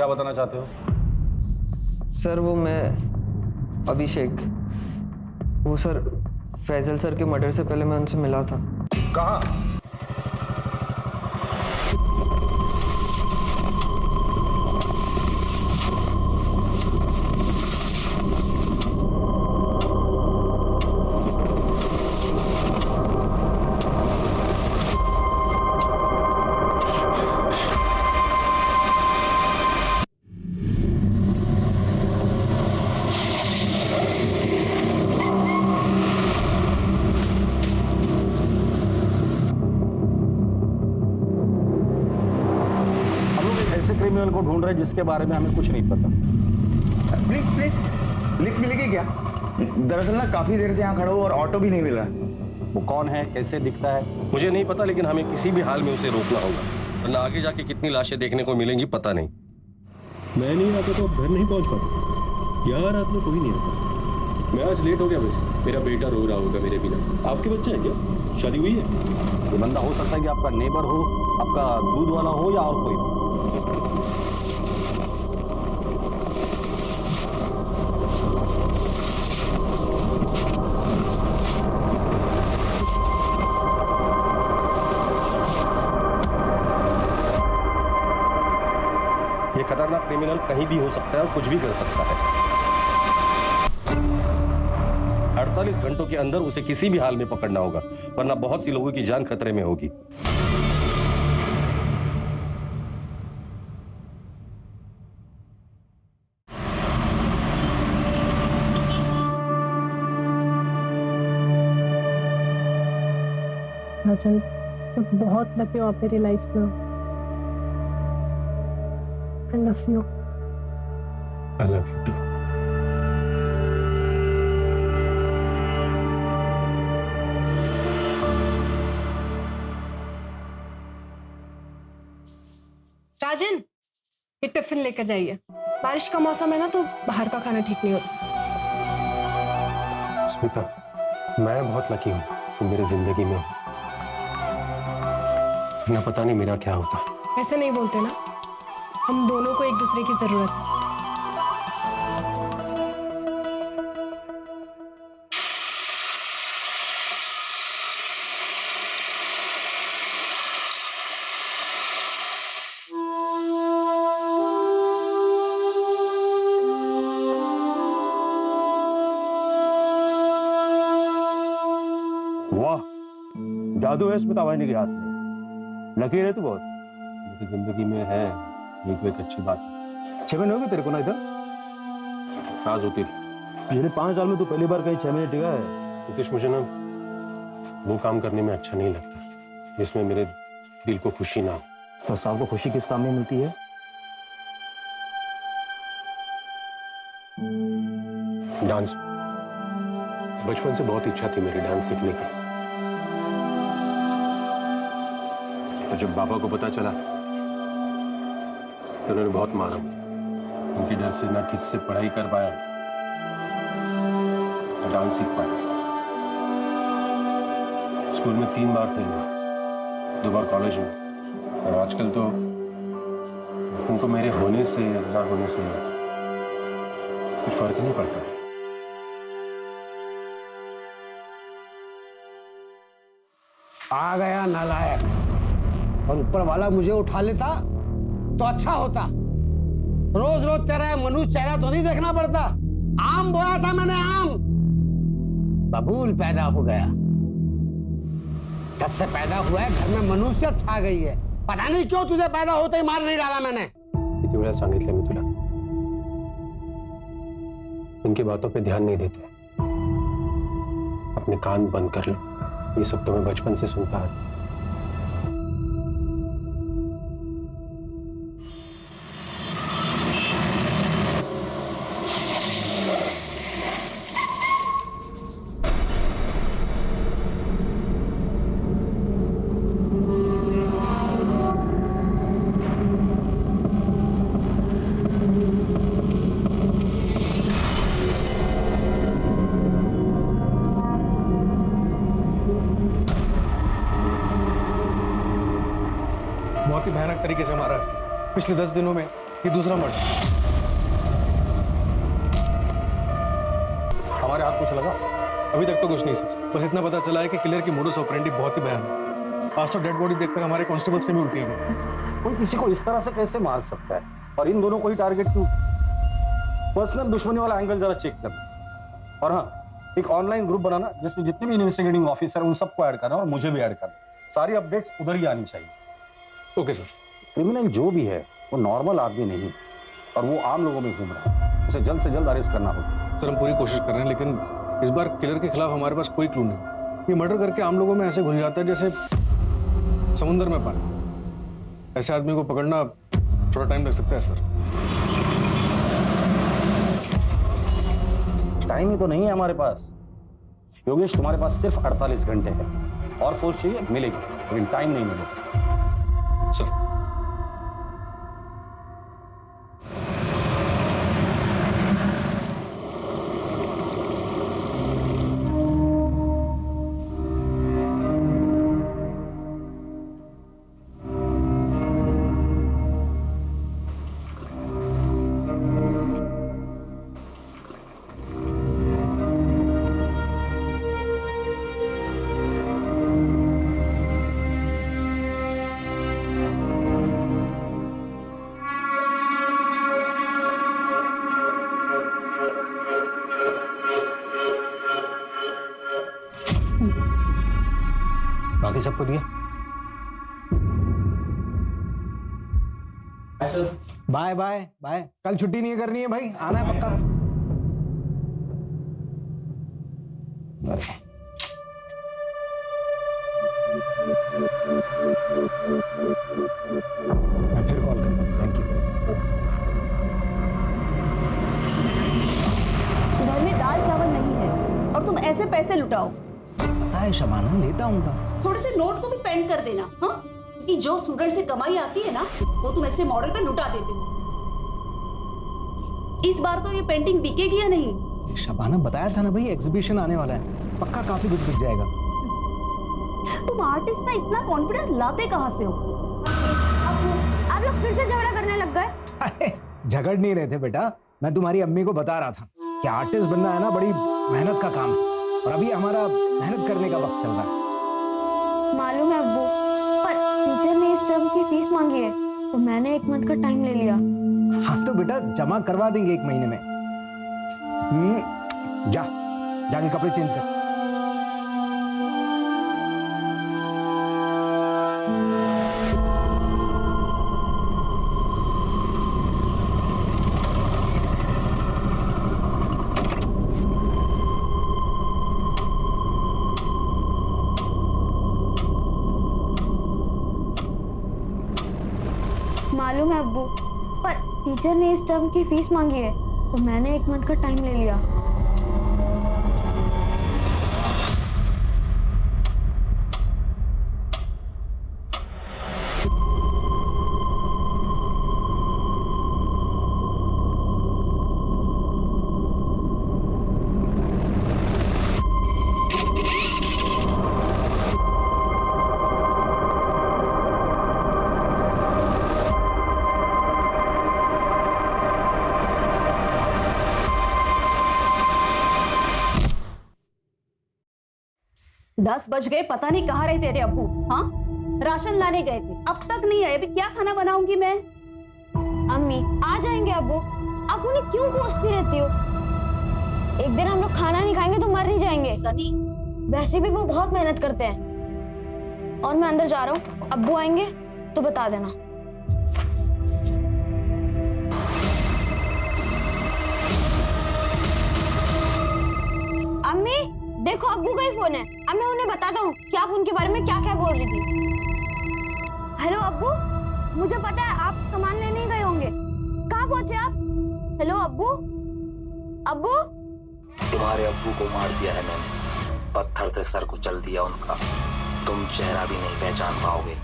क्या बताना चाहते हो? सर वो मैं अभिषेक, वो सर फैजल सर के मर्डर से पहले मैं उनसे मिला था। कहाँ? क्रिमिनल को ढूंढ रहे हैं जिसके बारे में हमें कुछ नहीं पता। प्लीज प्लीज लिफ्ट मिलेगी क्या? दरअसल ना काफी देर से यहाँ खड़ा हूँ और ऑटो भी नहीं मिल रहा। वो कौन है, कैसे दिखता है, मुझे नहीं पता, लेकिन हमें किसी भी हाल में उसे रोकना होगा, वरना आगे जाके कितनी लाशें देखने को मिलेंगी पता नहीं। मैं नहीं आता तो आप घर नहीं पहुंच पाते यार, रात में कोई नहीं आता। मैं आज लेट हो गया, वैसे मेरा बेटा रो रहा होगा मेरे बिना। आपके बच्चा है क्या? शादी हुई है? ये बंदा हो सकता है कि आपका नेबर हो, आपका दूध वाला हो या और कोई। ये खतरनाक क्रिमिनल कहीं भी हो सकता है और कुछ भी कर सकता है। 48 घंटों के अंदर उसे किसी भी हाल में पकड़ना होगा, वरना बहुत सी लोगों की जान खतरे में होगी। राजन, तुम बहुत लकी हो आप मेरी लाइफ में। I love you. I love you too. Rajan, ये टिफिन लेकर जाइए। बारिश का मौसम है ना, तो बाहर का खाना ठीक नहीं होता। स्मिता, मैं बहुत लकी हूँ तुम मेरी जिंदगी में हो, ना पता नहीं मेरा क्या होता। ऐसे नहीं बोलते ना, हम दोनों को एक दूसरे की जरूरत है। वाह, जादू है स्मिता वाहिनी के हाथ में। लकीर है तू बहुत। मेरी जिंदगी में है एक अच्छी बात। 6 महीने हो गए तेरे को ना इधर? राज होती पिछले 5 साल में तो पहली बार कहीं 6 महीने टिका है। नितीश, मुझे ना वो काम करने में अच्छा नहीं लगता जिसमें मेरे दिल को खुशी ना हो। तो साहब को खुशी किस काम में मिलती है? डांस। बचपन से बहुत इच्छा थी मेरी डांस सीखने की, और जब बाबा को पता चला तो उन्होंने बहुत मारा। उनके डर से ना ठीक से पढ़ाई कर पाया, ना डांस सीख पाया। स्कूल में 3 बार फेल हुआ, 2 बार कॉलेज में, और आजकल तो उनको मेरे होने से ना होने से कुछ फर्क नहीं पड़ता। आ गया नालायक, और ऊपर वाला मुझे उठा लेता तो अच्छा होता। रोज रोज तेरा मनुष्य चेहरा तो नहीं देखना पड़ता। आम बोया था मैंने, आम बबूल पैदा हो गया। जब से पैदा हुआ है घर में मनुष्य छा गई है। पता नहीं क्यों तुझे पैदा होते ही मार नहीं डाला मैंने। किती वेळा सांगितलं मी तुला, इनकी बातों पे ध्यान नहीं देते। अपने कान बंद कर लो, ये सब तो मैं बचपन से सुनता है। बहुत ही भयानक तरीके से मारा है। पिछले 10 दिनों में ये दूसरा मर्डर। हमारे हाथ कुछ लगा? अभी तक तो कुछ नहीं सर, बस इतना पता चला है कि किलर की मोडस ऑपरेंडी बहुत ही भयानक है। आज तो डेड बॉडी देखकर हमारे कांस्टेबल्स ने भी उल्टियां की। कोई किसी को इस तरह से कैसे मार सकता है, और इन दोनों को ही टारगेट क्यों? पर्सनल दुश्मनी वाला एंगल जरा चेक करना। और हाँ, एक ऑनलाइन ग्रुप बनाना जिसमें जितने भी इन्वेस्टिगेटिंग ऑफिसर उन सबको ऐड करना और मुझे भी ऐड करना। सारी अपडेट्स उधर ही आनी चाहिए। Okay sir. क्रिमिनल जो भी है वो नॉर्मल आदमी नहीं, और वो आम लोगों में घूम रहा है। उसे जल्द से जल्द अरेस्ट करना होगा। सर हम पूरी कोशिश कर रहे हैं, लेकिन इस बार किलर के खिलाफ हमारे पास कोई क्लू नहीं। ये मर्डर करके आम लोगों में ऐसे घुल जाता है जैसे समुंदर में पानी। ऐसे आदमी को पकड़ना थोड़ा टाइम लग सकता है सर। टाइम ही तो नहीं है हमारे पास योगेश। तुम्हारे पास सिर्फ 48 घंटे है, और फोर्स चाहिए मिलेगी, लेकिन टाइम नहीं मिलेगा। सर बाकी सबको दिया? Bye bye bye. कल छुट्टी नहीं करनी है भाई, आना है पक्का। मैं फिर कॉल करता हूँ। Thank you. घर में दाल चावल नहीं है और तुम ऐसे पैसे लुटाओ। पता है शबाना, लेता हूँ। थोड़े से नोट को भी पेंड कर देना, हाँ? क्योंकि जो स्टूडेंट से कमाई आती है ना, वो तुम ऐसे मॉडल पे लुटा देते हो। इस बार तो ये पेंटिंग बिकेगी या नहीं? शबाना बताया था ना भाई, एग्जीबिशन आने वाला है, पक्का काफी कुछ बिक जाएगा। तुम आर्टिस्ट में इतना कॉन्फिडेंस लाते कहाँ से हो? आप लोग फिर से झगड़ा करने लग गए? झगड़ नहीं रहे थे बेटा, मैं तुम्हारी अम्मी को बता रहा था कि आर्टिस्ट बनना है ना बड़ी मेहनत का काम है, और अभी हमारा मेहनत करने का वक्त चल रहा है। मालूम है अब्बू, पर टीचर ने इस टर्म की फीस मांगी है तो मैंने 1 मंथ का टाइम ले लिया। हाँ तो बेटा जमा करवा देंगे 1 महीने में। जाके कपड़े चेंज कर। मालूम है अब्बू, पर टीचर ने इस टर्म की फीस मांगी है तो मैंने 1 मंथ का टाइम ले लिया। दस बज गए, पता नहीं कहाँ रहे तेरे अब्बू। हाँ, राशन लाने गए थे, अब तक नहीं आए। अभी क्या खाना बनाऊंगी मैं? अम्मी आ जाएंगे अब्बू, आप उन्हें क्यों कोसती रहती हो? एक दिन हम लोग खाना नहीं खाएंगे तो मर नहीं जाएंगे। सनी, वैसे भी वो बहुत मेहनत करते हैं। और मैं अंदर जा रहा हूँ, अब्बू आएंगे तो बता देना। अम्मी देखो, अब्बू का ही फोन है। अब मैं उन्हें बताता हूँ कि आप उनके बारे में क्या क्या बोल रही थी। हेलो अब्बू, मुझे पता है आप सामान लेने ही गए होंगे। कहाँ पहुंचे आप? हेलो अब्बू, अब्बू। तुम्हारे अब्बू को मार दिया है मैंने, पत्थर से सर कुचल दिया उनका। तुम चेहरा भी नहीं पहचान पाओगे।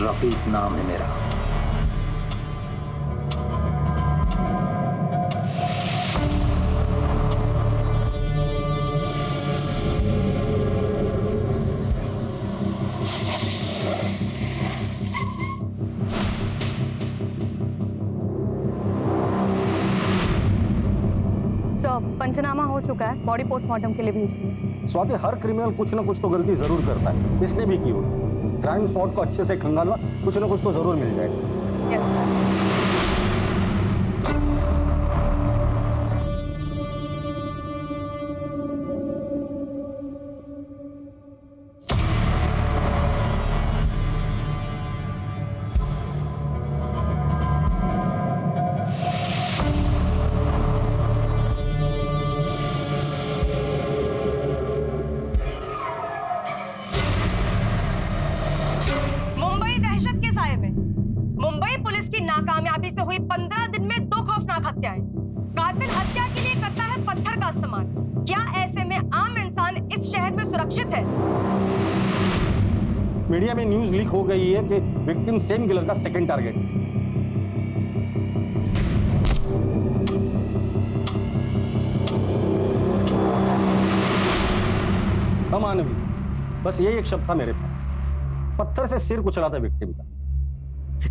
रफीक नाम है मेरा। सर पंचनामा हो चुका है, बॉडी पोस्टमार्टम के लिए भेज दिए। स्वाति, हर क्रिमिनल कुछ ना कुछ तो गलती जरूर करता है, इसने भी की होगी। क्राइम स्पॉट को अच्छे से खंगालना, कुछ ना कुछ तो जरूर मिल जाएगा। Yes sir. मुंबई दहशत के साए में मुंबई पुलिस की नाकामयाबी से हुई 15 दिन में 2 खौफनाक हत्याएं। कातिल हत्या के लिए करता है पत्थर का इस्तेमाल। क्या ऐसे में आम इंसान इस शहर में सुरक्षित है? मीडिया में न्यूज लीक हो गई है कि विक्टिम सेम किलर का सेकंड टारगेट है। अमानवीय, बस यही एक शब्द था मेरे पास। पत्थर से सिर कुचला था विक्टिम का।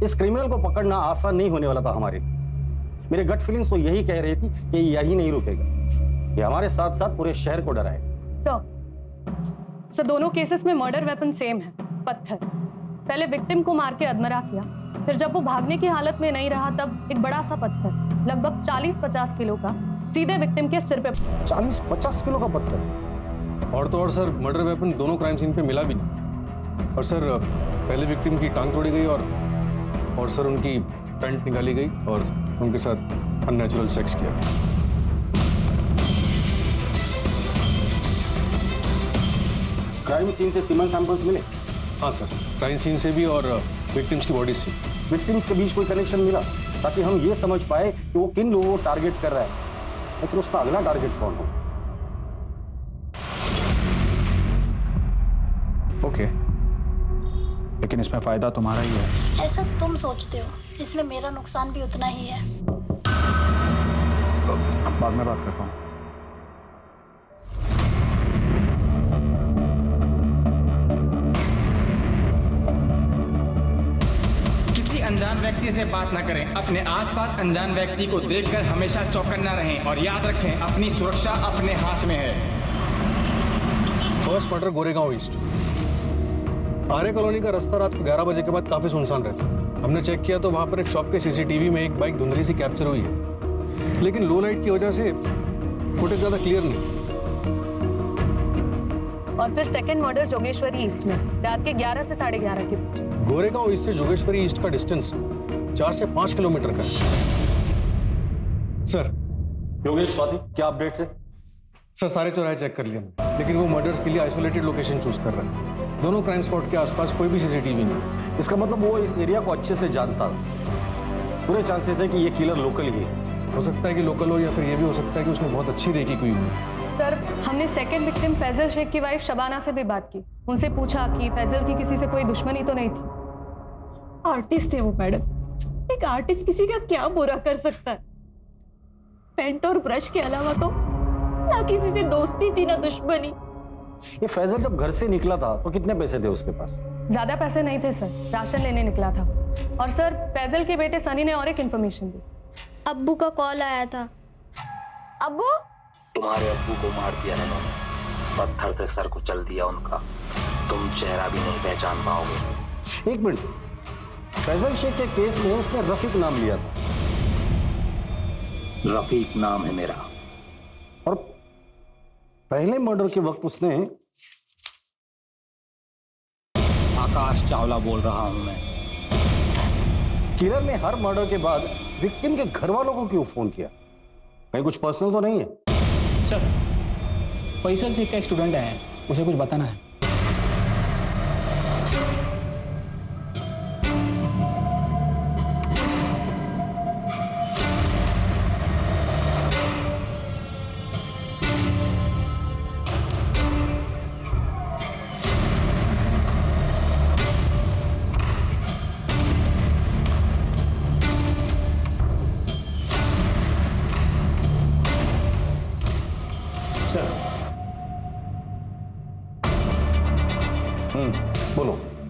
इस क्रिमिनल को पकड़ना आसान नहीं होने वाला था हमारे लिए। मेरे गट फीलिंग्स तो यही कह रही थी कि यही नहीं रुकेगा, ये हमारे साथ साथ पूरे शहर को डराएगा। सर दोनों केसेस में मर्डर वेपन सेम है, पत्थर। पहले विक्टिम को मार के अधमरा किया, फिर जब वो भागने की हालत में नहीं रहा तब एक बड़ा सा पत्थर लगभग 40-50 किलो का सीधे विक्टिम के सिर पे। 40-50 किलो का पत्थर? और तो और सर, मर्डर वेपन दोनों क्राइम सीन पे मिला भी नहीं। और सर, पहले विक्टिम की टांग तोड़ी गई और सर उनकी पैंट निकाली गई और उनके साथ अननेचुरल सेक्स किया। क्राइम सीन से सीमन सैंपल्स मिले? हाँ सर, क्राइम सीन से भी और विक्टिम्स की बॉडी से। विक्टिम्स के बीच कोई कनेक्शन मिला ताकि हम ये समझ पाए कि वो किन लोगों को टारगेट कर रहा है, लेकिन उसका अगला टारगेट कौन हो? ओके, लेकिन इसमें फायदा तुम्हारा ही है। ऐसा तुम सोचते हो, इसमें मेरा नुकसान भी उतना ही है। बाद में बात करता हूँ। किसी अनजान व्यक्ति से बात ना करें। अपने आसपास अनजान व्यक्ति को देखकर हमेशा चौकन्ना रहें और याद रखें, अपनी सुरक्षा अपने हाथ में है। First murder Goregaon east. Arya colony का रास्ता रात को 11 बजे के बाद काफी सुनसान रहता है। हमने चेक किया तो वहां पर एक शॉप के सीसीटीवी में एक बाइक धुंधली सी कैप्चर हुई है, लेकिन लो लाइट की वजह से फुटेज ज्यादा क्लियर नहीं। और फिर सेकंड मर्डर जोगेश्वरी ईस्ट में रात के 11 से 11:30 के बीच। गोरेगांव ईस्ट से जोगेश्वरी ईस्ट का डिस्टेंस 4 से 5 किलोमीटर का है। सर, योगेश, स्वाति, क्या अपडेट्स है? सर, सारे चौराहे चेक कर लिए हमने, लेकिन वो मर्डर्स के लिए आइसोलेटेड लोकेशन चूज कर रहा है। दोनों क्राइम स्पॉट के आसपास कोई भी सीसीटीवी नहीं। इसका मतलब वो इस एरिया को अच्छे से जानता था। पूरे चांसेस है कि ये किलर लोकल ही है। हो सकता है कि लोकल हो या फिर ये भी हो सकता है कि उसने बहुत अच्छी रेकी की हुई। सर, हमने सेकंड विक्टिम फैजल शेख की वाइफ शबाना से भी बात की। उनसे पूछा कि फैजल की किसी से कोई दुश्मनी तो नहीं थी। आर्टिस्ट थे वो मैडम। एक आर्टिस्ट किसी का क्या बुरा कर सकता है? पेंट और ब्रश के अलावा तो ना किसी से दोस्ती थी ना दुश्मनी। ये फैजल जब घर से निकला था तो कितने पैसे थे उसके पास? ज्यादा पैसे नहीं थे सर, राशन लेने निकला था। और सर, फैजल के बेटे सनी ने और एक इन्फॉर्मेशन दी। अब्बू का कॉल आया था। अब्बू? तुम्हारे अब्बू को मार दिया है मैंने, पत्थर से सर कुचल दिया उनका। तुम चेहरा भी नहीं पहचान पाओगे। एक मिनट, फैजल शेख के केस में उसने रफीक नाम लिया था। रफीक नाम है मेरा। और पहले मर्डर के वक्त उसने आकाश चावला बोल रहा हूं मैं। किलर ने हर मर्डर के बाद विक्टिम के घर वालों को क्यों फोन किया? कहीं कुछ पर्सनल तो नहीं है? सर, फैसल शेख का एक स्टूडेंट है, उसे कुछ बताना है।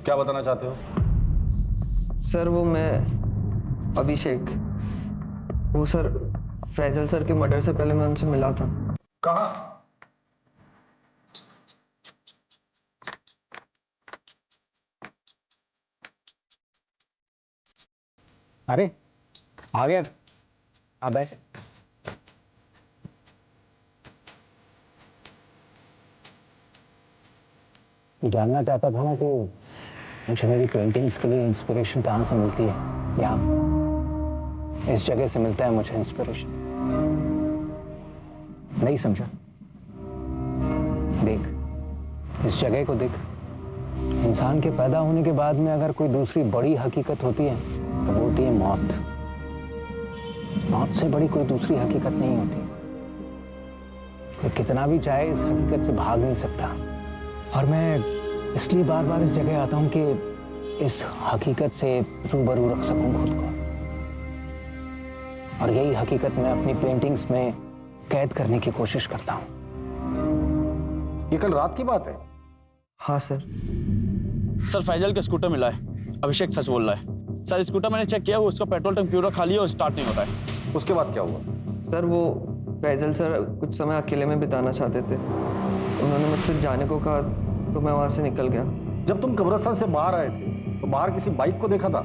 क्या बताना चाहते हो? सर वो मैं अभिषेक, वो सर फैजल सर के मर्डर से पहले मैं उनसे मिला था। कहाँ? अरे आ गया, आ बैठ। जानना चाहता था ना कि मुझे मेरी पेंटिंग्स के लिए इंस्पिरेशन कहाँ से मिलती है। यहाँ इस जगह से मिलता है मुझे इंस्पिरेशन। नहीं समझा? देख, इस जगह को देख। इंसान के पैदा होने के बाद में अगर कोई दूसरी बड़ी हकीकत होती है तो वो होती है मौत। मौत से बड़ी कोई दूसरी हकीकत नहीं होती। कोई कितना भी चाहे इस हकीकत से भाग नहीं सकता। और मैं इसलिए बार बार इस जगह आता हूं कि इस हकीकत से रूबरू रख सकूं खुद को। और यही हकीकत मैं अपनी पेंटिंग्स में कैद करने की कोशिश करता हूं। ये कल रात की बात है? हाँ सर। सर फैजल का स्कूटर मिला है, अभिषेक सच बोल रहा है। सर स्कूटर मैंने चेक किया, उसका पेट्रोल टैंक पूरा खाली है और स्टार्ट नहीं होता है। उसके बाद क्या हुआ? सर वो फैजल सर कुछ समय अकेले में बिताना चाहते थे, उन्होंने मुझसे जाने को कहा तो मैं वहां से निकल गया। जब तुम कब्रिस्तान से बाहर आए थे तो बाहर किसी बाइक को देखा था?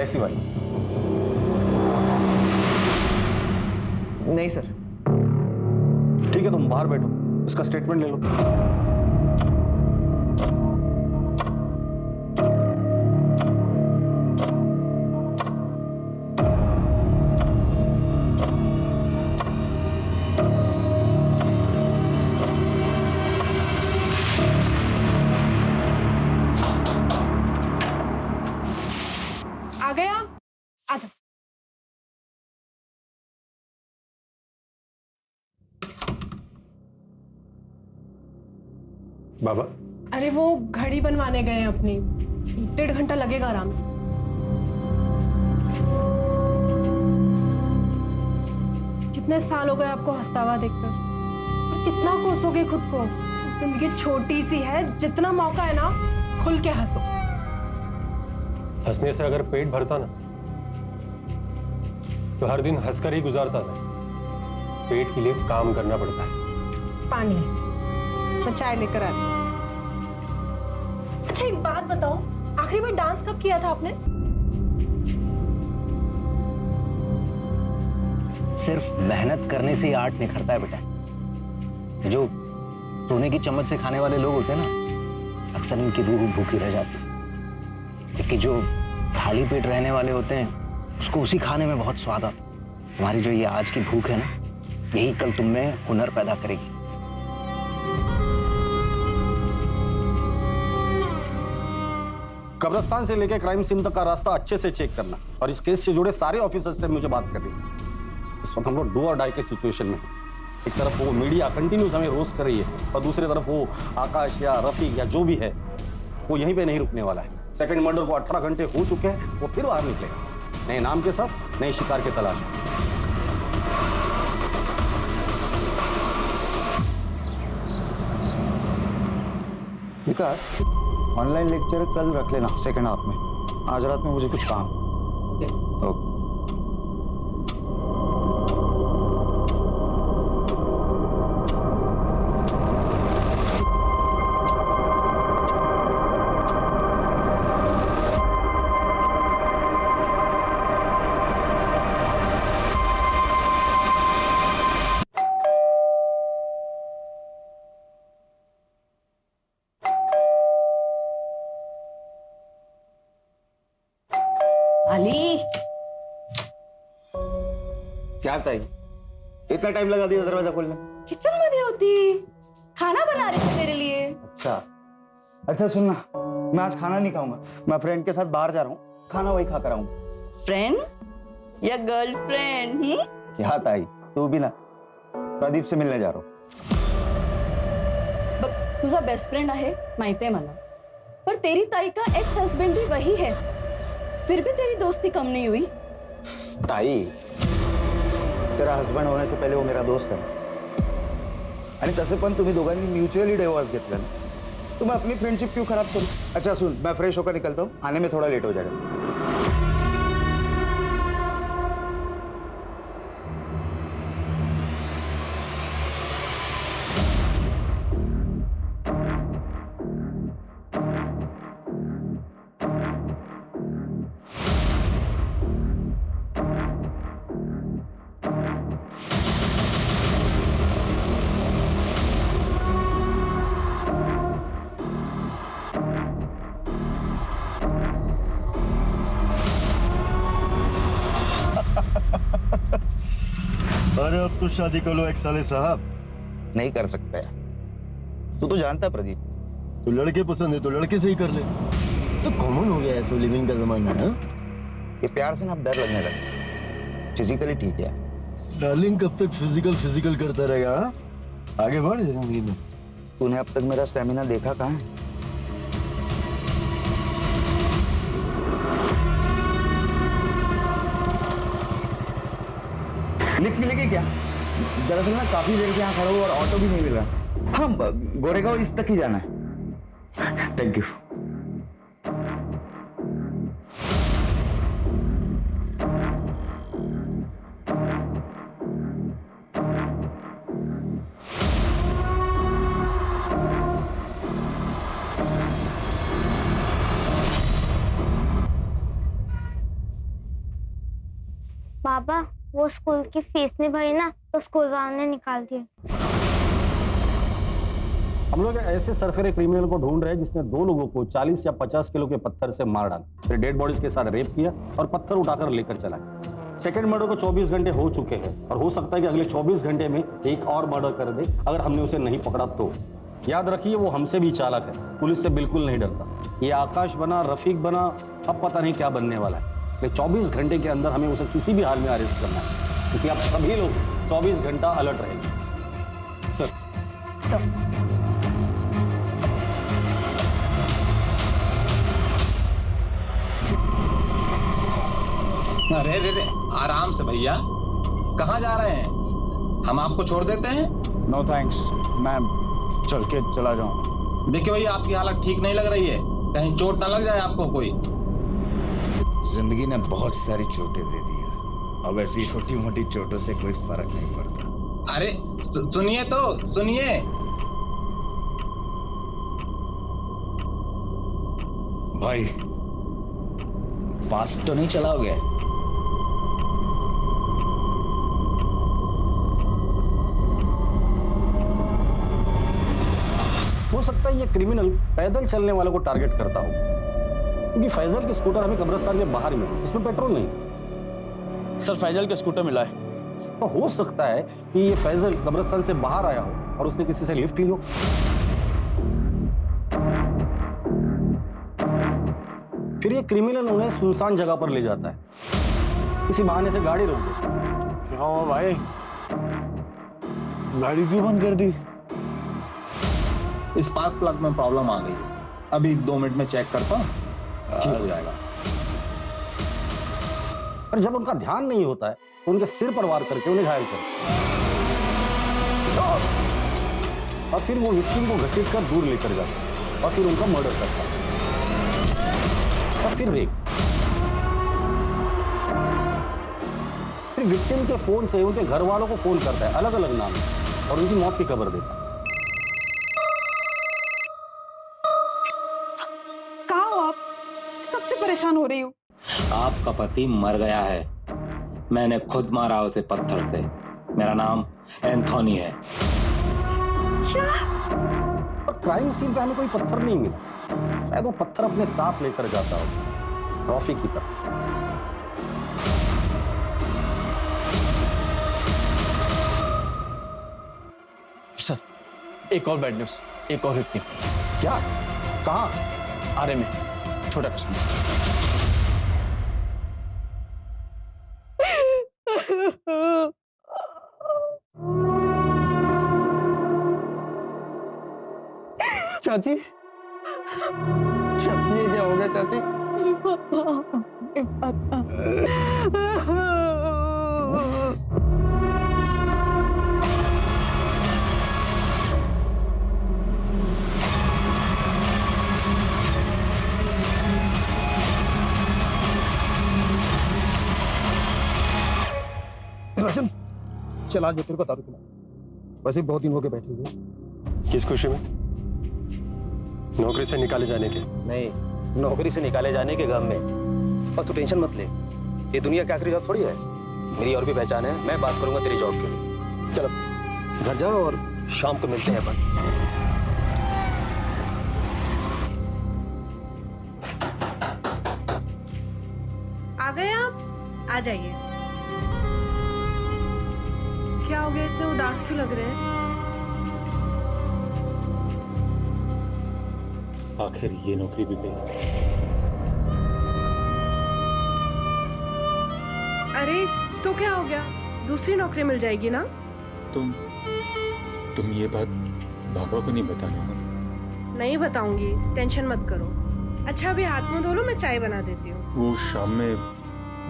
ऐसी बाइक? नहीं सर। ठीक है, तुम बाहर बैठो, इसका स्टेटमेंट ले लो। आ गया? आ जाओ। बाबा, अरे वो घड़ी बनवाने गए हैं अपनी, 1.5 घंटा लगेगा आराम से। कितने साल हो गए आपको हंसता हुआ देखकर, और कितना कोसोगे खुद को? जिंदगी छोटी सी है, जितना मौका है ना खुल के हंसो। हंसने से अगर पेट भरता ना तो हर दिन हंसकर ही गुजारता था। पेट के लिए काम करना पड़ता है। पानी, मैं चाय लेकर आती हूँ। अच्छा एक बात बताओ, आखिरी बार डांस कब किया था आपने? सिर्फ मेहनत करने से ही आर्ट निखरता है बेटा। जो सोने की चम्मच से खाने वाले लोग होते हैं ना, अक्सर इनकी रूह भूखी रह जाती है। कि जो खाली पेट रहने वाले होते हैं उसको उसी खाने में बहुत स्वाद आता है। तुम्हारी जो ये आज की भूख है ना, यही कल तुम में हुनर पैदा करेगी। कब्रिस्तान से लेकर क्राइम सीन तक का रास्ता अच्छे से चेक करना, और इस केस से जुड़े सारे ऑफिसर्स से मुझे बात करनी है। इस वक्त हम लोग डू और डाई के सिचुएशन में हैं। एक तरफ वो मीडिया कंटिन्यूस हमें रोस्ट कर रही है और दूसरी तरफ वो आकाश या रफीक या जो भी है वो यहीं पे नहीं रुकने वाला है। सेकंड मर्डर को 18 घंटे हो चुके हैं, वो फिर बाहर निकलेगा नए नाम के साथ, नए शिकार के तलाश में। विकास, ऑनलाइन लेक्चर कल रख लेना सेकंड हाफ में। आज रात में मुझे कुछ काम। ओके। अली, क्या बताइए, इतना टाइम लगा दिया दरवाजा खोलने? किचन में नहीं होती, खाना बना रही थी तेरे लिए। अच्छा सुनना, मैं आज खाना नहीं खाऊंगा। मैं फ्रेंड के साथ बाहर जा रहा हूँ, खाना वही खा कर आऊंगा। फ्रेंड या गर्लफ्रेंड? क्या ताई, तू भी ना प्रदीप से मिलने जा रहा हूँ। तुझा बेस्ट फ्रेंड आहे माहिती आहे मला, पर तेरी ताई का एक्स हस्बैंड भी वही है, फिर भी तेरी दोस्ती कम नहीं हुई। ताई, तेरा हस्बैंड होने से पहले वो मेरा दोस्त है। आणि तसे पण तुम्ही दोघांनी म्युच्युअली डिवोर्स घेतला ना, तो मैं अपनी फ्रेंडशिप क्यों खराब करूं? अच्छा सुन, मैं फ्रेश होकर निकलता हूँ, आने में थोड़ा लेट हो जाएगा। अरे अब तो शादी कर लो एक साले साहब। नहीं कर सकता यार, तू तो जानता है प्रदीप। तो लड़के पसंद है तो लड़के से ही कर ले। तो कॉमन हो गया है, सब लिविंग का जमाना है। ये प्यार से ना अब डर लगने लगा। फिजिकली ठीक है, डार्लिंग कब तक फिजिकल करता रहेगा? हाँ? आगे बढ़ जिंदगी में। तूने अब तक मेरा स्टेमिना देखा कहाँ है? लिफ्ट मिलेगी क्या? दरअसल ना काफी देर से यहाँ खड़ा हूँ और ऑटो भी नहीं मिल रहा। हाँ, गोरेगांव इस तक ही जाना है। Thank you. पापा, वो स्कूल की फीस नहीं भरी ना, तो स्कूल वालों ने निकाल दिया। हम लोग ऐसे सरफेरे क्रिमिनल को ढूंढ रहे हैं जिसने 2 लोगों को 40 या 50 किलो के पत्थर से मार डाला, फिर डेड बॉडीज के साथ रेप किया और पत्थर उठाकर लेकर चला गया। सेकंड मर्डर को 24 घंटे हो चुके हैं और हो सकता है कि अगले 24 घंटे में एक और मर्डर कर दे अगर हमने उसे नहीं पकड़ा तो। याद रखिए, वो हमसे भी चालाक है, पुलिस से बिल्कुल नहीं डरता। ये आकाश बना, रफीक बना, अब पता नहीं क्या बनने वाला है। इसलिए 24 घंटे के अंदर हमें उसे किसी भी हाल में अरेस्ट करना है। इसलिए आप सभी लोग 24 घंटा अलर्ट रहेंगे। सर अरे रे रे, आराम से भैया, कहाँ जा रहे हैं? हम आपको छोड़ देते हैं। नो थैंक्स मैम, चल के चला जाऊँ। देखिए भैया, आपकी हालत ठीक नहीं लग रही है, कहीं चोट ना लग जाए आपको कोई। जिंदगी ने बहुत सारी चोटें दे दी है, अब ऐसी छोटी मोटी चोटों से कोई फर्क नहीं पड़ता। अरे सुनिए तो सुनिए। भाई फास्ट तो नहीं चलाओगे? हो सकता है ये क्रिमिनल पैदल चलने वालों को टारगेट करता हो, क्योंकि फैजल की स्कूटर हमें कब्रिस्तान के बाहर मिली जिसमें पेट्रोल नहीं था। सर फैजल का स्कूटर मिला है। तो हो सकता है कि ये फैजल कब्रिस्तान से बाहर आया हो और उसने किसी से लिफ्ट ली हो। फिर ये क्रिमिनल उन्हें सुनसान जगह पर ले जाता है, किसी बहाने से गाड़ी रोक देता है। क्या हुआ भाई, गाड़ी क्यों बंद कर दी? स्पार्क प्लग में प्रॉब्लम आ गई है, अभी 2 मिनट में चेक करता हूँ, ठीक हो जाएगा। पर जब उनका ध्यान नहीं होता है तो उनके सिर पर वार करके उन्हें घायल करते और फिर वो विक्टिम को घसीट कर दूर लेकर जाते हैं और फिर उनका मर्डर करता है और फिर रेप। फिर विक्टिम के फोन से उनके घर वालों को फोन करता है अलग अलग नाम और उनकी मौत की खबर देता है। कहाँ हो आप? कब से परेशान हो रही हूँ। आपका पति मर गया है, मैंने खुद मारा उसे पत्थर से। मेरा नाम एंथोनी है। क्या? और क्राइम सीन पे हमें कोई पत्थर नहीं मिला, शायद वो पत्थर अपने साथ लेकर जाता हो ट्रॉफी की तरह। सर एक और बैड न्यूज, एक और विक्टिम। क्या? कहाँ? आरे में, छोटा कश्मीर। चाची, चाची ये क्या हो गया चाची? चला जो तेरे को दारू पिला। वैसे बहुत दिन हो गए बैठे हुए। किस खुशी में? नौकरी से निकाले जाने के? नहीं, नौकरी से निकाले जाने के गम में। और तू टेंशन मत ले, ये दुनिया की आखिरी जॉब थोड़ी है। मेरी और भी पहचान है, मैं बात करूंगा तेरी जॉब के लिए। चलो घर जाओ और शाम को मिलते हैं अपन। आ गए आप? आ जाइए। क्या हो गया, इतने उदास क्यों लग रहे हैं? आखिर ये नौकरी भी गई। अरे तो क्या हो गया, दूसरी नौकरी मिल जाएगी ना? तुम ये बात बाबा को नहीं बताना। नहीं बताऊंगी, टेंशन मत करो। अच्छा अभी हाथ मुंह धो लो, मैं चाय बना देती हूँ। वो शाम में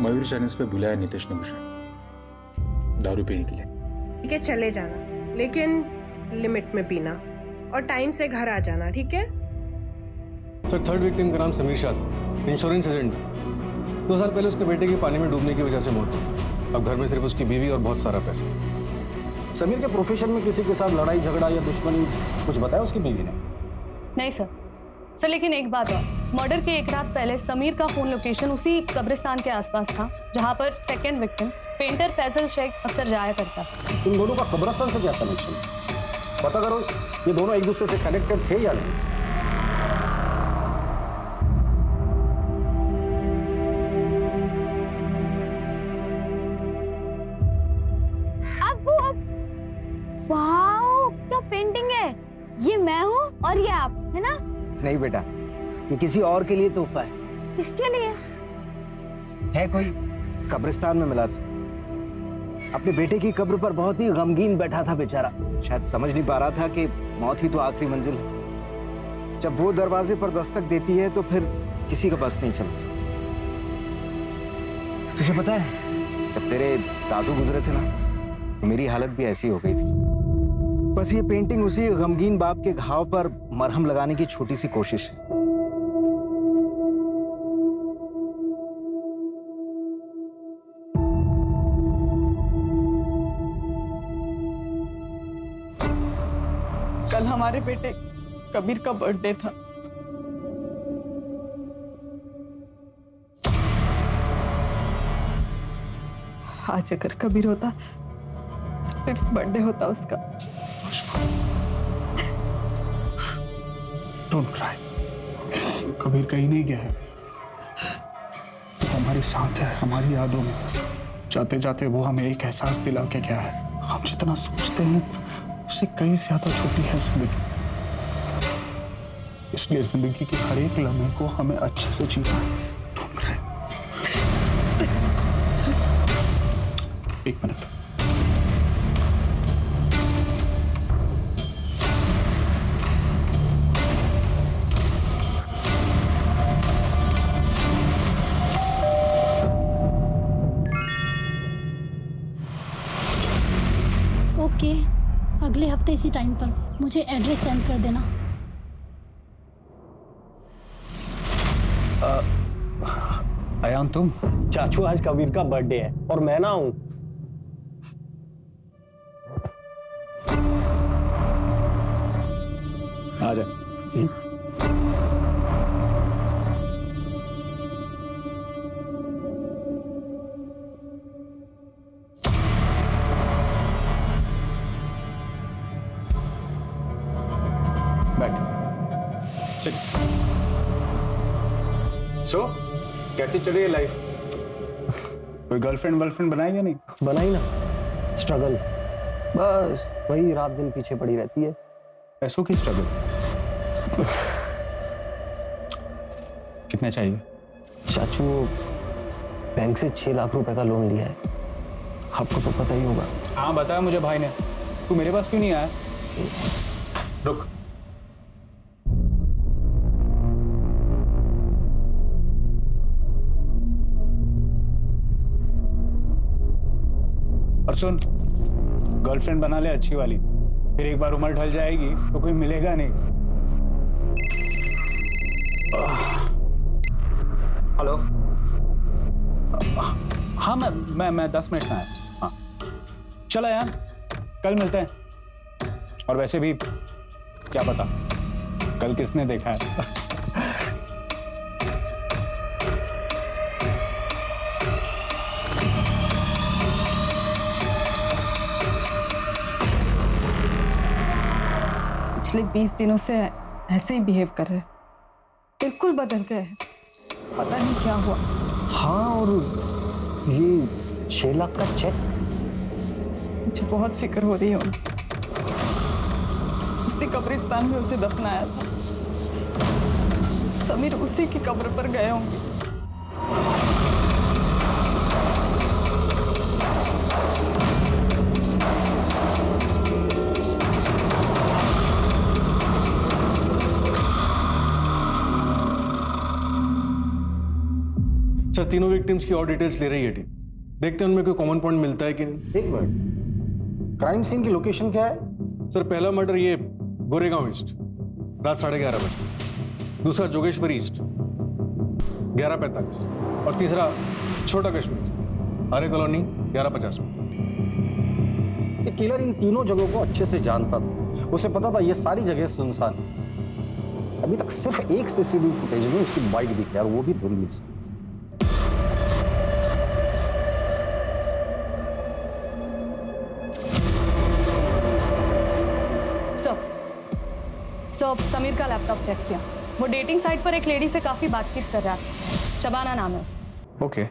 मयूर चैनल्स पे बुलाया नीतीश ने मुझे दारू पीने के लिए। ठीक है चले जाना, लेकिन लिमिट में पीना और टाइम से घर आ जाना, ठीक है? सर, थर्ड विक्टिम का नाम समीर शाह था, इंश्योरेंस एजेंट। 2 साल पहले उसके बेटे की पानी में डूबने की वजह से मौत हुई। अब घर में सिर्फ उसकी बीवी और बहुत सारा पैसा। समीर के प्रोफेशन में किसी के साथ लड़ाई झगड़ा या दुश्मनी कुछ बताया उसकी बीवी ने? नहीं सर। सर लेकिन एक बात और, मर्डर के एक रात पहले समीर का फोन लोकेशन उसी कब्रिस्तान के आसपास था जहां पर second victim painter Faisal Sheikh अक्सर जाया करता। इन दोनों का कब्रिस्तान से क्या कनेक्शन? पता करो ये दोनों एक दूसरे से कनेक्टेड थे या नहीं। वाओ, क्या पेंटिंग है! ये मैं हूँ और ये आप, है ना? नहीं बेटा, ये किसी और के लिए तोहफा है। किसके लिए? है कोई कब्रिस्तान में मिला था। अपने बेटे की कब्र पर बहुत ही गमगीन बैठा था बेचारा। शायद समझ नहीं पा रहा था कि मौत ही तो आखिरी मंजिल है। जब वो दरवाजे पर दस्तक देती है तो फिर किसी का बस नहीं चलता। तुझे पता है, जब तेरे दादू गुजरे थे ना, तो मेरी हालत भी ऐसी हो गई थी। बस ये पेंटिंग उसी गमगीन बाप के घाव पर मरहम लगाने की छोटी सी कोशिश है। कल हमारे बेटे कबीर का बर्थडे था। आज अगर कबीर होता तो फिर बर्थडे होता उसका। डोंट क्राई, कबीर कहीं नहीं गया है, हमारे साथ है, हमारी यादों में। जाते जाते वो हमें एक एहसास दिला के गया है, हम जितना सोचते हैं उससे कई ज्यादा छोटी है जिंदगी। इसलिए जिंदगी के हर एक लम्हे को हमें अच्छे से जीना है। Don't cry. एक मिनट। ओके, अगले हफ्ते इसी टाइम पर मुझे एड्रेस सेंड कर देना। अयान तुम? चाचू आज कबीर का बर्थडे है और मैं ना हूं। आ जा जी। बैठ। सो कैसी चल रही है लाइफ? कोई गर्लफ्रेंड वर्लफ्रेंड बनाई या नहीं? बनाई ना, स्ट्रगल। बस वही रात दिन पीछे पड़ी रहती है। पैसों की स्ट्रगल। कितने चाहिए? चाचू बैंक से 6 लाख रुपए का लोन लिया है, आपको तो पता ही होगा। हाँ बताया मुझे भाई ने। तू मेरे पास क्यों नहीं आया? रुक। और सुन, गर्लफ्रेंड बना ले अच्छी वाली, फिर एक बार उम्र ढल जाएगी तो कोई मिलेगा नहीं। हेलो। हाँ मैं 10 मिनट में आया। हाँ चला यार, कल मिलते हैं। और वैसे भी क्या पता कल किसने देखा है। पिछले 20 दिनों से ऐसे ही बिहेव कर रहे हैं, बिल्कुल बदल गए हैं। पता नहीं क्या हुआ। हाँ, और ये 6 लाख का चेक, मुझे बहुत फिक्र हो रही है उनकी। उसी कब्रिस्तान में उसे दफनाया था। समीर उसी की कब्र पर गए होंगे। सर, तीनों विक्टिम्स की और डिटेल्स ले रही है टीम। देखते हैं उनमें कोई कॉमन पॉइंट मिलता है कि नहीं। एक मिनट, क्राइम सीन की लोकेशन क्या है? सर, पहला मर्डर ये गोरेगांव ईस्ट, रात 11:30 बजे। दूसरा जोगेश्वरी ईस्ट, 11:45। और तीसरा छोटा कश्मीर, हरे कॉलोनी, 11:50 में। ये किलर इन तीनों जगहों को अच्छे से जानता था। उसे पता था ये सारी जगह सुनसान है। अभी तक सिर्फ एक सीसीटीवी फुटेज में उसकी बाइक दिखी है, और वो भी धुंधली से। सो समीर का लैपटॉप चेक किया। वो डेटिंग साइट पर एक लेडी से काफी बातचीत कर रहा था। शबाना नाम है उसका। ओके,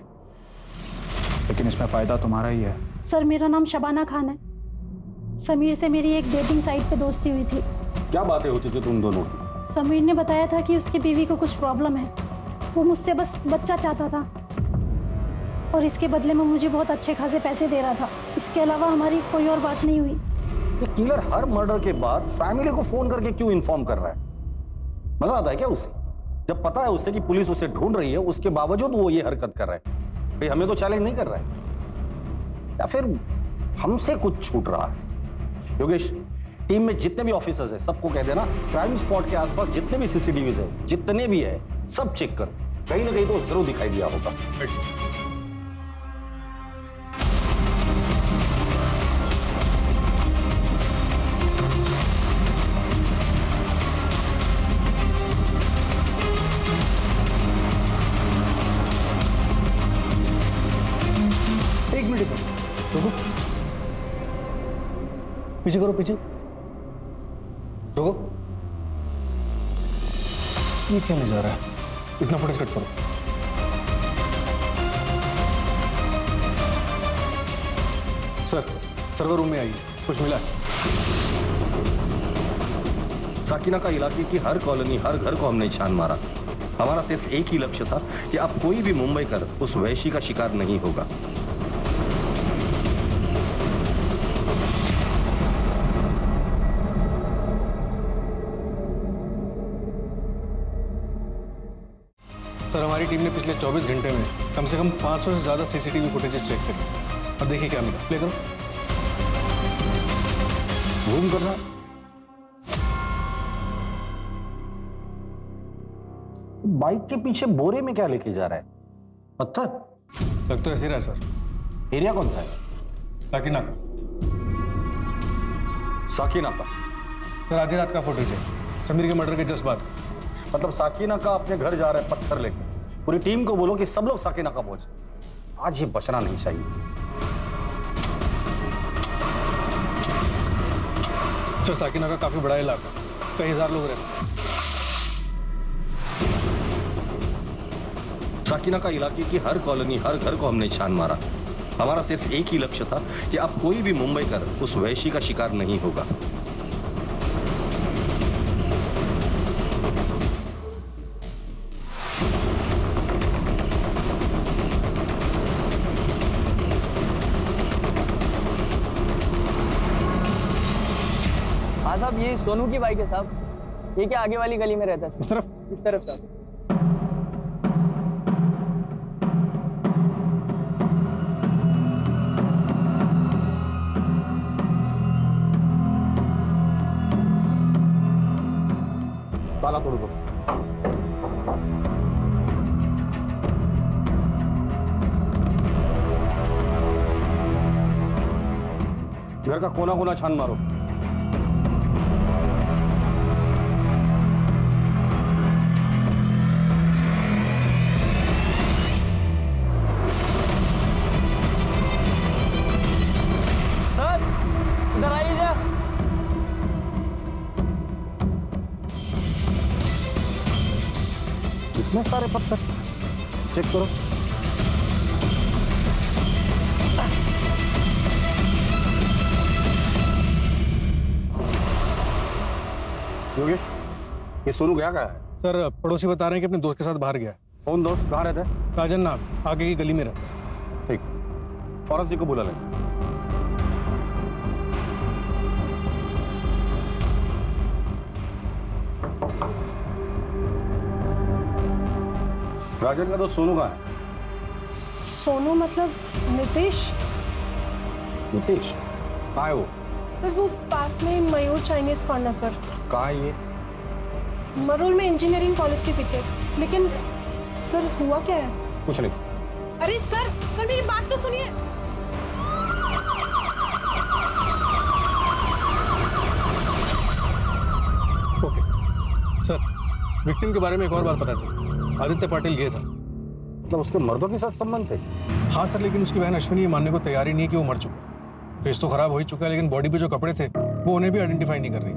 लेकिन इसमें फायदा तुम्हारा ही है। सर, मेरा नाम शबाना खान है। समीर से मेरी एक डेटिंग साइट पे दोस्ती हुई थी। क्या बातें होती थी तुम दोनों की? समीर ने बताया था कि उसकी बीवी को कुछ प्रॉब्लम है। वो मुझसे बस बच्चा चाहता था, और इसके बदले में मुझे बहुत अच्छे खासे पैसे दे रहा था। इसके अलावा हमारी कोई और बात नहीं हुई। ये किलर हर मर्डर के बाद फैमिली को फोन करके क्यों इन्फॉर्म कर रहा है? मजा आता है क्या उसे? जब पता है उसे कि पुलिस उसे ढूंढ रही है, उसके बावजूद वो ये हरकत कर रहा है। भाई, हमें तो चैलेंज नहीं कर रहा है, या फिर हमसे कुछ छूट रहा है? योगेश, टीम में जितने भी ऑफिसर्स हैं सबको कह देना क्राइम स्पॉट के आसपास जितने भी सीसीटीवीज हैं, जितने भी है, सब चेक कर। कहीं ना कहीं तो जरूर दिखाई दिया होगा। एक मिनट रुको, पीछे करो, पीछे रुको। ये क्या नहीं जा रहा है? इतना फुटेज कट करो। सर, सर्वर रूम में आइए, कुछ मिला है? साकिना का इलाके की हर कॉलोनी, हर घर को हमने छान मारा। हमारा सिर्फ एक ही लक्ष्य था कि अब कोई भी मुंबई कर उस वैशी का शिकार नहीं होगा। सर, हमारी टीम ने पिछले 24 घंटे में कम से कम 500 से ज्यादा सीसीटीवी फुटेजेस चेक करे। और देखिए क्या मिला। प्ले करो, जूम करना। बाइक के पीछे बोरे में क्या लेके जा रहा है? पत्थर? लग तो ऐसे रहा है सर। एरिया कौन सा है? साकिना का। साकिना का? सर, आधी रात का फुटेज है, समीर के मर्डर के जस्ट बाद। मतलब साकिना का अपने घर जा रहा है पत्थर लेकर। पूरी टीम को बोलो कि सब लोग साकिना का पहुंचे। आज ये बचना नहीं चाहिए। सर, साकिना का काफी बड़ा इलाका, कई हजार लोग रहते हैं। साकिना का इलाके की हर कॉलोनी, हर घर को हमने छान मारा। हमारा सिर्फ एक ही लक्ष्य था कि अब कोई भी मुंबई कर उस वैशी का शिकार नहीं होगा। हाँ साहब, ये सोनू की बाइक है साहब। ये क्या आगे वाली गली में रहता है? इस तरफ? इस तरफ साहब। ताला तोड़ दो। घर का कोना कोना छान मारो। सर इधर आइए। इतने सारे पत्थर, चेक करो। योगेश, ये सोनू गया कहाँ है? सर पड़ोसी बता रहे हैं कि अपने दोस्त के साथ बाहर गया है। कौन दोस्त? कहाँ रहता है? राजन नाम, आगे की गली में रहता है। ठीक, फॉरेंसिक को बुला लें। राजन का दोस्त सोनू कहाँ है? सोनू मतलब नितेश? नितेश कहाँ है वो? सर वो पास में मयूर चाइनीज कॉर्नर पर। कहाँ है ये? मरोल में इंजीनियरिंग कॉलेज के पीछे। लेकिन सर हुआ क्या है? कुछ नहीं। अरे सर मेरी बात तो सुनिए। ओके सर, विक्टिम के बारे में एक और बात पता चली। आदित्य पाटिल गया था। मतलब उसके मर्दों के साथ संबंध थे? हाँ सर, लेकिन उसकी बहन अश्विनी ये मानने को तैयार ही नहीं है कि वो मर चुका। फेस तो खराब हो ही चुका है, लेकिन बॉडी पे जो कपड़े थे वो उन्हें भी आइडेंटिफाई नहीं कर रही।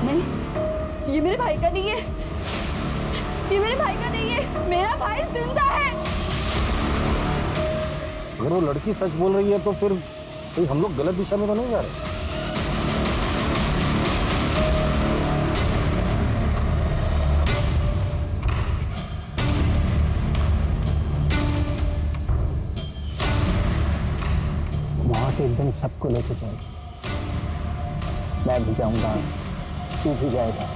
नहीं, ये मेरे भाई का नहीं है। ये मेरे भाई का नहीं है। मेरा भाई जिंदा है। अगर वो लड़की सच बोल रही है तो फिर हम लोग गलत दिशा में तो नहीं जा रहे? वहां के एकदम सबको लेके जाए। मैं भी जाऊंगा, तू भी जाएगा।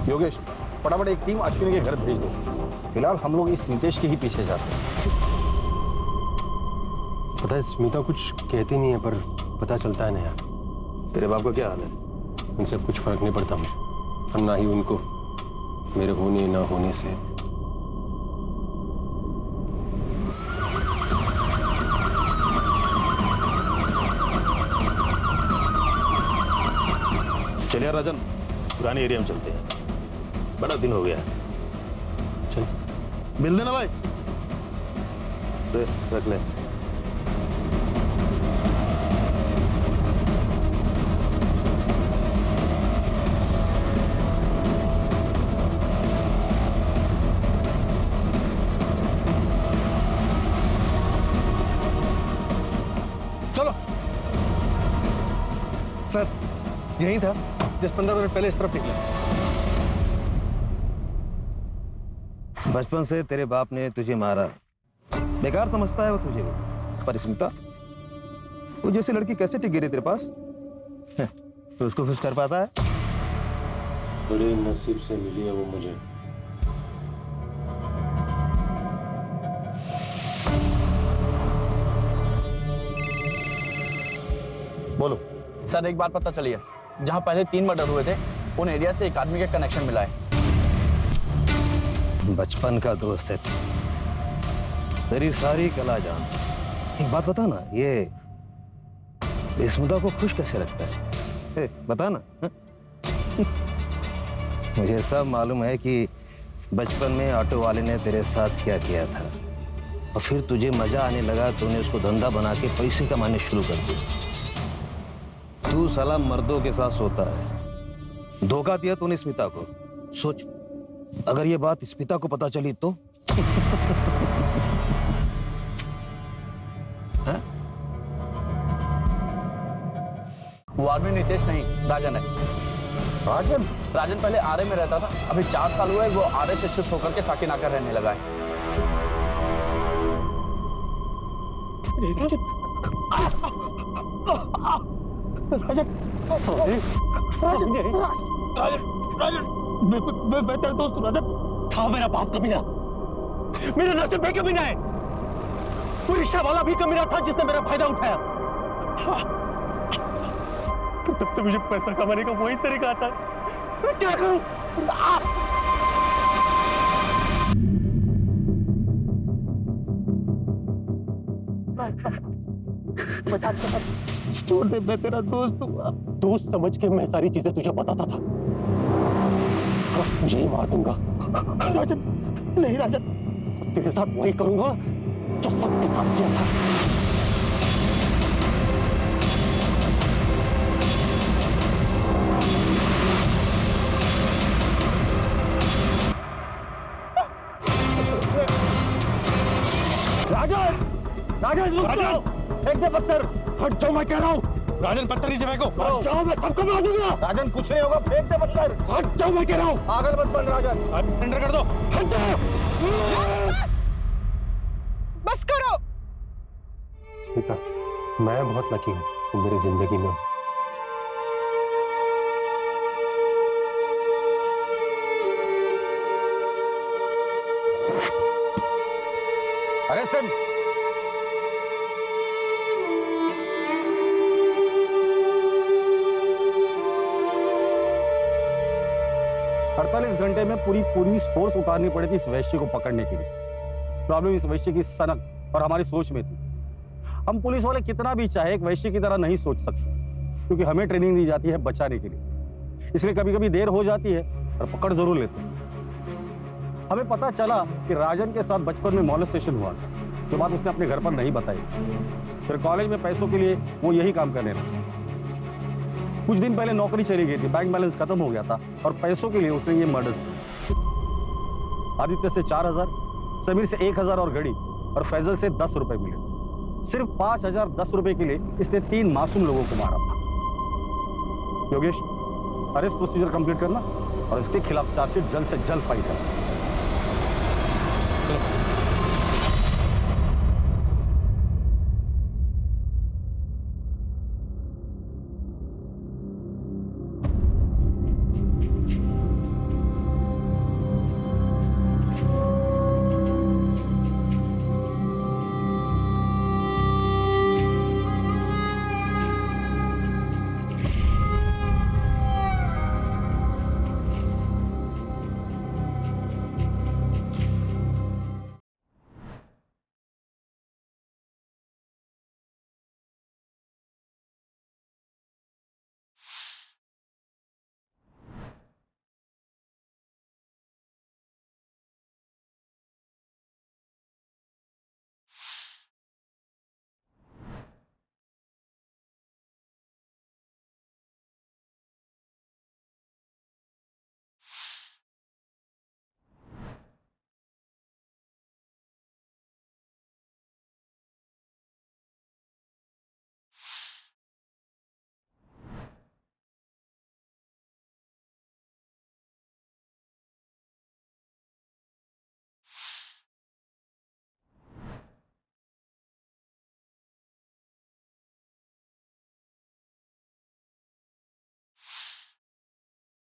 योगेश, फटाफट एक टीम अश्विनी के घर भेज दो। फिलहाल हम लोग इस नितेश के ही पीछे जाते हैं। पता है स्मिता कुछ कहती नहीं है, पर पता चलता है ना यार। तेरे बाप का क्या हाल है? उनसे कुछ फर्क नहीं पड़ता मुझे, और ना ही उनको मेरे होने ना होने से। चलिए राजन, पुराने एरिया में चलते हैं। बड़ा दिन हो गया है। चल मिल देना भाई। रख ले। चलो सर, यही था जिस 15 मिनट पहले इस तरफ निकला। बचपन से तेरे बाप ने तुझे मारा, बेकार समझता है वो तुझे। पर स्मिता, वो जैसी लड़की कैसे टिक गई तेरे पास? तो उसको खुश कर पाता है? बड़े नसीब से मिली है वो मुझे। बोलो सर, एक बात पता चली है, जहां पहले 3 मर्डर हुए थे उन एरिया से एक आदमी का कनेक्शन मिला है। बचपन का दोस्त है, तेरी सारी कला जान। एक बात बता ना, ये स्मिता को खुश कैसे रखता है? बता ना। मुझे सब मालूम है कि बचपन में ऑटो वाले ने तेरे साथ क्या किया था, और फिर तुझे मजा आने लगा, तूने उसको धंधा बना के पैसे कमाने शुरू कर दिए। तू साला मर्दों के साथ सोता है, धोखा दिया तूने स्मिता को। सोच, अगर ये बात स्मिता को पता चली तो? वो आदमी नितेश नहीं, राजन है। राजन? राजन पहले आरए में रहता था, अभी 4 साल हुए वो आरए से शिफ्ट होकर के साकीनाका रहने लगा है। सॉरी मैं तेरा दोस्त हूँ राजन। था मेरा बाप कमीना, मेरा नसीब भी कमीना है। वो रिक्शा वाला भी कमीना था जिसने मेरा फायदा उठाया। तब से मुझे पैसा कमाने का वही तरीका आता है। मैं क्या करूं? छोड़ दे, मैं तेरा दोस्त हूँ। दोस्त समझ के मैं सारी चीजें तुझे बताता था। तुझे ही मार दूंगा राजन। नहीं राजन, तेरे साथ वही करूंगा जो सबके साथ किया था। राजन, राजन रुक जाओ, फेंक दे पत्थर। हट जाओ मैं कह रहा हूँ। राजन पत्थर नीचे फेंको। हट जाओ, मैं सबको मार दूंगा। राजन कुछ नहीं होगा, फेंक दे पत्थर। हट जाओ मैं कह रहा हूँ। पागल मत बन राजन। सरेंडर कर दो। हट जाओ। बस करो। स्मिता, मैं बहुत लकी हूँ तुम मेरी जिंदगी में हो। अरे सिम, 48 घंटे में पूरी पुलिस फोर्स उतारनी पड़ी थी इस वैश्य को पकड़ने के लिए। प्रॉब्लम इस वैश्य की सनक और हमारी सोच में थी। हम पुलिस वाले कितना भी चाहे एक वैश्य की तरह नहीं सोच सकते, क्योंकि हमें ट्रेनिंग दी जाती है बचाने के लिए। इसलिए कभी कभी देर हो जाती है और पकड़ जरूर लेते हैं। हमें पता चला कि राजन के साथ बचपन में मॉलेस्टेशन हुआ था, जो बात उसने अपने घर पर नहीं बताई। फिर कॉलेज में पैसों के लिए वो यही काम करने लगा। कुछ दिन पहले नौकरी चली गई थी, बैंक बैलेंस खत्म हो गया था और पैसों के लिए उसने ये मर्डर्स किया। आदित्य से 4000, समीर से 1000 और घड़ी, और फैजल से 10 रुपए मिले। सिर्फ 5010 रुपए के लिए इसने 3 मासूम लोगों को मारा था। योगेश, अरेस्ट प्रोसीजर कंप्लीट करना और इसके खिलाफ चार्जशीट जल्द से जल्द फाइल करना।